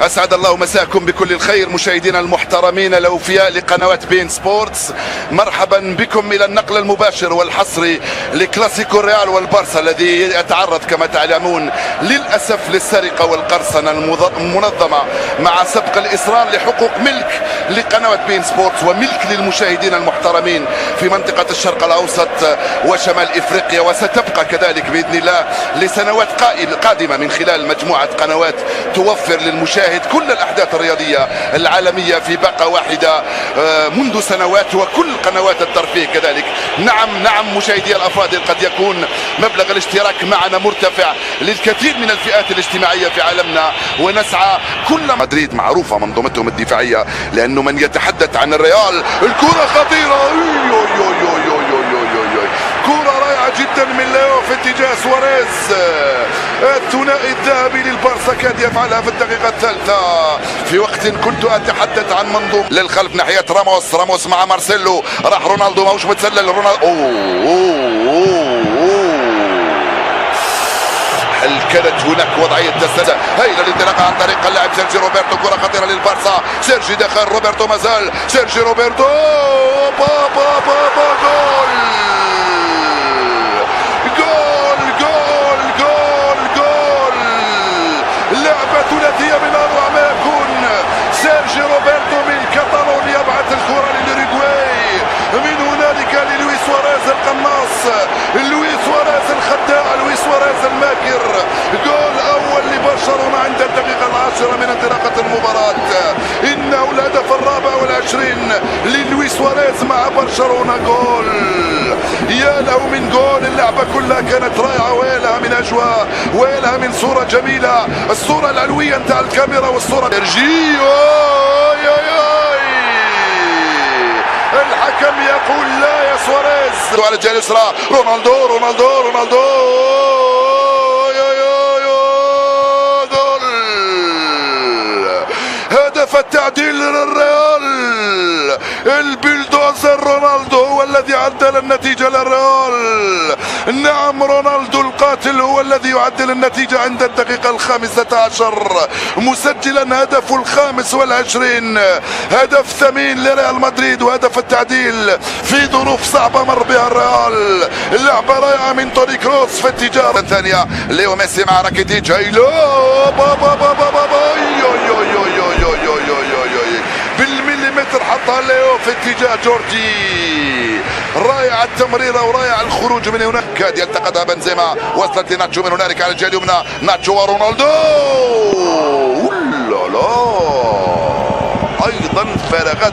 أسعد الله مساكم بكل الخير مشاهدينا المحترمين الأوفياء لقنوات بين سبورتس. مرحبا بكم إلى النقل المباشر والحصري لكلاسيكو الريال والبارسا الذي يتعرض كما تعلمون للأسف للسرقة والقرصنة المنظمة مع سبق الإصرار لحقوق ملك لقنوات بين سبورتس وملك للمشاهدين المحترمين في منطقة الشرق الأوسط وشمال إفريقيا، وستبقى كذلك بإذن الله لسنوات قادمة من خلال مجموعة قنوات توفر للمشاهد كل الأحداث الرياضية العالمية في باقة واحدة منذ سنوات، وكل قنوات الترفيه كذلك. نعم مشاهدي الأفاضل، قد يكون مبلغ الاشتراك معنا مرتفع للكثير من الفئات الاجتماعية في عالمنا، ونسعى كل مدريد معروفة منظومتهم الدفاعية، لأنه من يتحدث عن الريال الكرة خطيرة، كرة رائعة جدا من ليو في اتجاه سواريز، الثنائي الذهبي للبارسا كاد يفعلها في الدقيقة الثالثة في وقت كنت أتحدث عن منظومة للخلف ناحية راموس مع مارسيلو، راح رونالدو ماهوش متسلل، رونالدو هل كانت هناك وضعية تسلل هائلة للانطلاق عن طريق اللاعب سيرجي روبرتو، كرة خطيرة للبارسا، سيرجي دخل، روبرتو مازال، سيرجي روبرتو جول لعبة ثلاثية من أروع ما يكون. سيرجي روبرتو من كاتالون يبعث الكرة للأوروغواي، من هنالك للويس سواريز القناص، لويس سواريز الخداع، لويس سواريز الماكر. جول أول لبرشلونة عند الدقيقة 10 من انطلاقة المباراة، إنه الهدف الرابع والعشرين للويس سواريز مع برشلونة. جول، يا له من جول، اللعبة كلها كانت رائعة، ويلها من أجواء، ويلها من صورة جميلة، الصورة العلوية نتاع الكاميرا والصورة سيرجيو. الحكم يقول لا يا سواريز، على الجهة اليسرى رونالدو جول، هدف التعديل للريال، البلدوزر رونالدو هو الذي عدل النتيجة للريال. نعم، رونالدو القاتل هو الذي يعدل النتيجة عند الدقيقة 15 مسجلا هدفه 25، هدف ثمين لريال مدريد وهدف التعديل في ظروف صعبة مر بها الريال. اللعبة رائعة من توني كروس في اتجاه الثانية، ليو ميسي مع راكيتيتش، بالمليمتر حطها ليو في اتجاه جورجي. رائع التمريرة ورائع الخروج من هناك، كاد يلتقطها بنزيما، وصلت لناتشو من هنالك على الجهة اليمنى، ناتشو ورونالدو، ايضا فراغات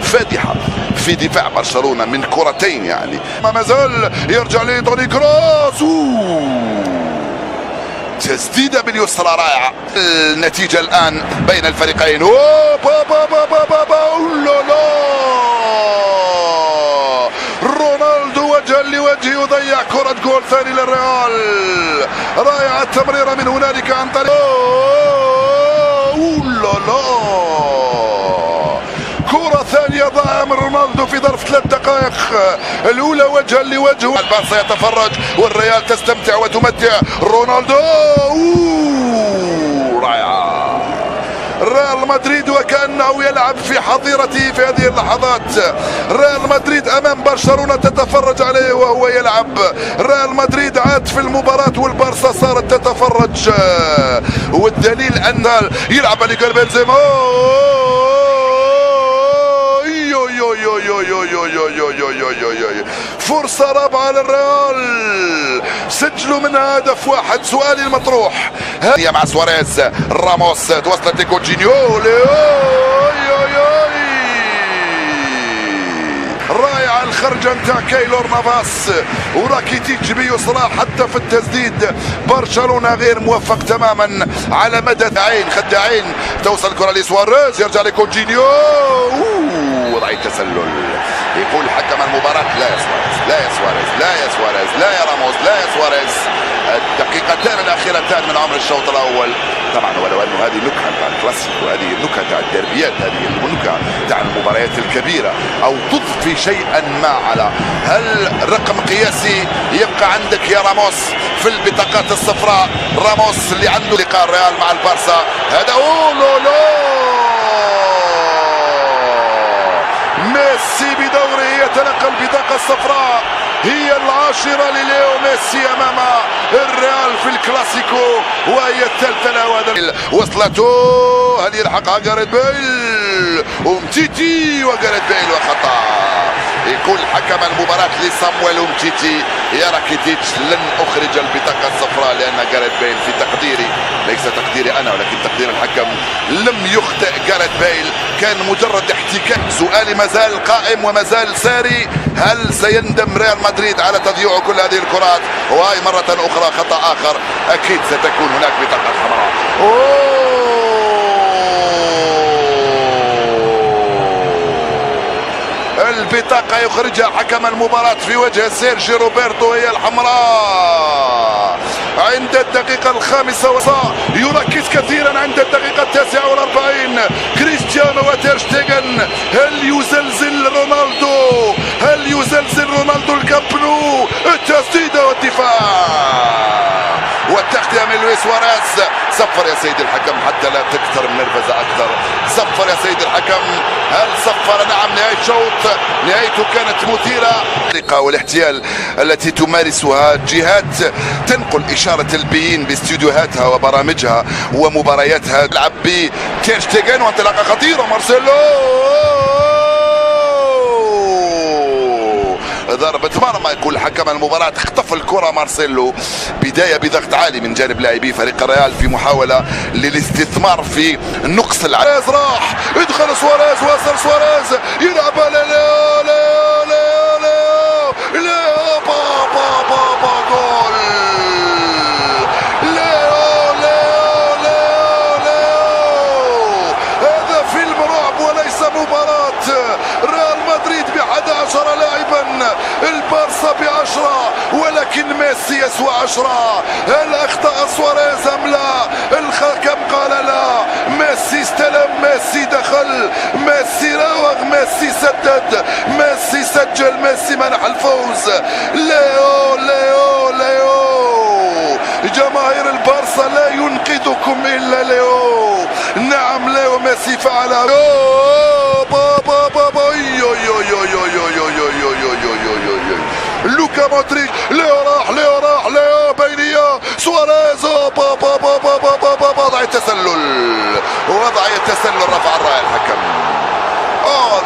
فادحة في دفاع برشلونة من كرتين يعني. ما زال يرجع لي توني كروس، تسديدة باليسرى رائعة. النتيجة الآن بين الفريقين، رونالدو وجها لوجه يضيع كرة جول ثاني للريال. رائعة التمريرة من هنالك عن طريق كرة ثانية ضاع من رونالدو في ظرف 3 دقائق، الأولى وجها لوجه. البارسا يتفرج والريال تستمتع وتمتع. رونالدو رائعة، ريال مدريد وكأنه يلعب في حظيرته في هذه اللحظات. ريال مدريد أمام برشلونة تتفرج عليه وهو يلعب. ريال مدريد عاد في المباراة والبارسا صارت تتفرج، والدليل أن يلعب لقلب بنزيما، فرصة رابعة للريال، سجلوا منها هدف واحد. سؤالي المطروح هي مع سواريز، راموس توصلت لكوتشينيو، رائعة الخرجة نتاع كايلور نافاس وراكيتيتش بيسرى حتى في التسديد. برشلونة غير موفق تماما على مدى خداعين. توصل الكرة لسواريز، يرجع لكوتشينيو، وضعية تسلل. يقول حكم المباراة لا يا راموس، لا يا سواريز. الدقيقتان الأخيرتان من عمر الشوط الأول طبعا، ولو أنه هذه نكهة تاع الكلاسيكو، هذه النكهة تاع الدربيات، هذه النكهة تاع المباريات الكبيرة، أو تضفي شيئا ما على هل رقم قياسي يبقى عندك يا راموس في البطاقات الصفراء. راموس اللي عنده لقاء الريال مع البارسا، هذا يتلقى البطاقة الصفراء، هي العاشرة لليو ميسي أمام الريال في الكلاسيكو، وهي الثالثة له. وصلته، هل يلحقها جاريث بيل؟ ومتيتي وجاريث بيل وخطأ. يقول حكم المباراة لصامويل أومتيتي: يا راكيتيتش لن أخرج البطاقة الصفراء لأن جاريث بيل في تقديري، ليس تقديري أنا ولكن تقدير الحكم، لم يخطئ جاريث بيل، كان مجرد احتكاك. سؤالي مازال قائم ومازال ساري: هل سيندم ريال مدريد على تضييع كل هذه الكرات؟ وهي مرة أخرى خطأ آخر، أكيد ستكون هناك بطاقة حمراء. البطاقة يخرجها حكم المباراة في وجه سيرجي روبرتو، هي الحمراء عند الدقيقة 5. يركز كثيرا عند الدقيقة 49. كريستيانو وتيرشتيغن، هل يزلزل رونالدو؟ هل يزلزل رونالدو الكامب نو؟ التسديدة والدفاع والتغطية من لويس سواريز. صفر يا سيدي الحكم حتى لا تكثر النرفزة أكثر. صفر يا سيدي الحكم. هل صفر؟ نعم. نهاية شوط، نهايته كانت مثيرة. والاحتيال التي تمارسها جهات تنقل إشارة البيين باستديوهاتها وبرامجها ومبارياتها. تلعب بتيرشتيغن وانطلاقة خطيرة. مارسيلو، ضربة مرمى. يقول حكم المباراة: اخطف الكرة مارسيلو. بداية بضغط عالي من جانب لاعبي فريق الريال في محاولة للاستثمار في نقص العدد. راح ادخل سواريز، وصل سواريز، يلعبها ليو ليو ليو ليو ليو بابا بابا جول. ليو ليو ليو ليو. هذا فيلم رعب وليس مباراة. ريال مدريد ب11 لاعبا، البارسا ب10، ولكن ميسي يسوى 10. هل اخطأ سواريز ام لا؟ الحكم قال لا. ميسي استلم، ميسي دخل، ميسي راوغ، ميسي سدد، ميسي سجل، ميسي منح الفوز. ليو ليو ليو. جماهير البارسا لا ينقذكم الا ليو. نعم ليو ميسي فعل. بابا بابا يو يو يو يو يو يو يو يو يو يو يو يو. لوكا مودريتش، ليو راح، ليو راح، ليو بينية، سواريز، بابا بابا بابا بابا. وضع التسلل، وضع التسلل، رفع الراية الحكم.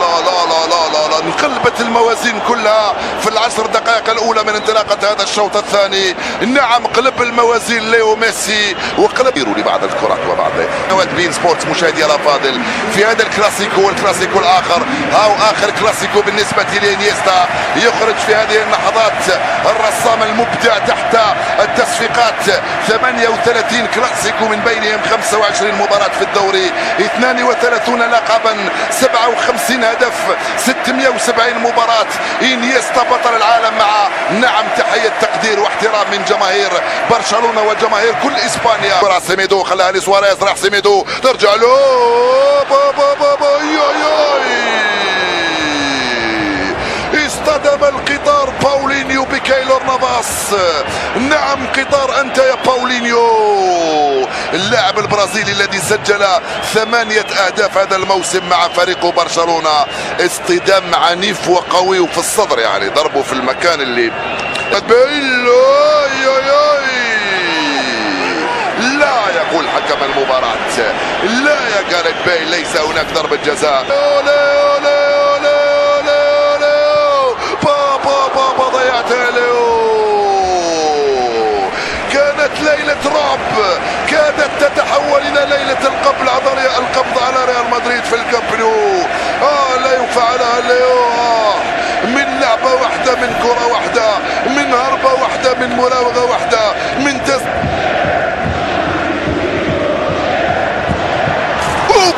لا لا لا لا لا لا. انقلبت الموازين كلها في ال10 دقائق الأولى من انطلاقة هذا الشوط الثاني. نعم، قلب الموازين ليو ميسي وقلب لبعض الكرات وبعض قنوات بين سبورتس. مشاهدي الأفاضل، في هذا الكلاسيكو والكلاسيكو الآخر، أو آخر كلاسيكو بالنسبة لإنيستا، يخرج في هذه اللحظات الرسام المبدع تحت التصفيقات 38 كلاسيكو، من بينهم 25 مباراة في الدوري، 32 لقبا، 57 هدف، 670 مباراة. إنيستا بطل العالم مع نعم تحية تقدير واحترام من جماهير برشلونة وجماهير كل إسبانيا. راح سيميدو، خلاها لسواريز، راح سيميدو، ترجع له بابا بابا. اصطدم القطار باولينيو بكايلور نافاس. نعم قطار أنت يا باولينيو، اللاعب البرازيلي الذي سجل 8 أهداف هذا الموسم مع فريقه برشلونة. اصطدام عنيف وقوي وفي الصدر، يعني ضربه في المكان اللي لا. يقول حكم المباراة: لا يا جاريث بيل، ليس هناك ضربة جزاء. ضيعتها له. كانت ليلة رعب، كادت تتحول إلى ليلة القبض على ريال مدريد في الكامب نو. لا يفعلها ليو. من لعبة واحدة، من كرة واحدة، من هربة واحدة، من مراوغة واحدة، من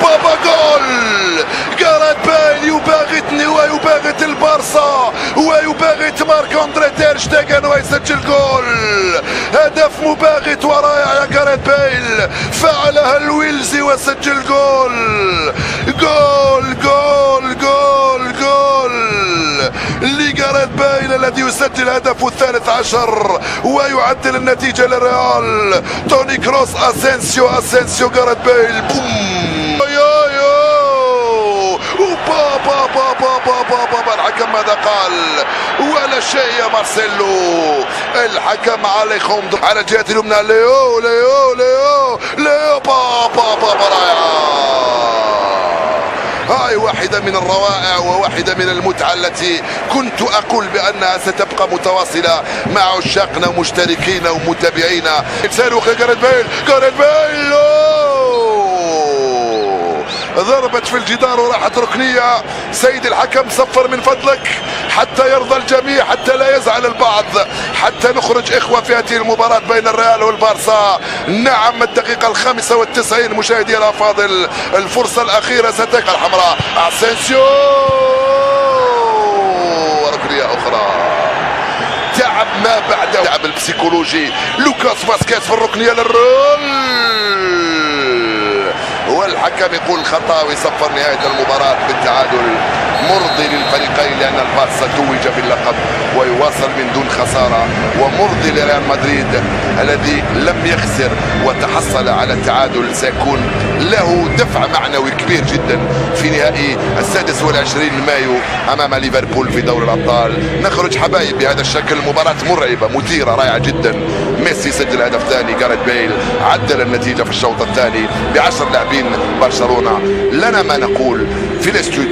بابا جول. جاريث بيل يباغتني ويباغت البارسا ويباغت مارك أندري تيرشتيغن ويسجل جول. هدف مباغت ورائع يا جاريث بيل، فعلها الويلزي وسجل جول. جول جول جول جول لجاريث بيل الذي يسجل هدفه ال13 ويعدل النتيجة للريال. توني كروس، اسينسيو، جاريث بيل، بوم. بابا الحكم ماذا قال؟ ولا شيء يا مارسيلو. الحكم عليخوندرو على الجهة اليمنى. ليو ليو ليو ليو بابا هاي واحدة من الروائع وواحدة من المتعة التي كنت أقول بأنها ستبقى متواصلة مع عشاقنا ومشتركينا ومتابعينا. صاروخ جاريث بيل ضربت في الجدار وراحت ركنية. سيد الحكم صفر من فضلك حتى يرضى الجميع، حتى لا يزعل البعض، حتى نخرج إخوة في هذه المباراة بين الريال والبارسا. نعم الدقيقة 95 مشاهدي الأفاضل، الفرصة الأخيرة ستكون الحمراء. أسينسيو ركنية أخرى. تعب ما بعده، تعب البسيكولوجي. لوكاس فاسكيز في الركنية للرول، والحكم يقول خطأ ويصفر نهاية المباراة بالتعادل. مرضي للفريقين لأن البارسا توج باللقب ويواصل من دون خسارة، ومرضي لريال مدريد الذي لم يخسر وتحصل على التعادل. سيكون له دفع معنوي كبير جدا في نهائي 26 مايو أمام ليفربول في دوري الأبطال. نخرج حبايب بهذا الشكل. مباراة مرعبة مثيرة رائعة جدا. ميسي سجل هدف ثاني، جاريث بيل عدل النتيجة في الشوط الثاني ب10 لاعبين برشلونة. لنا ما نقول في الاستوديو.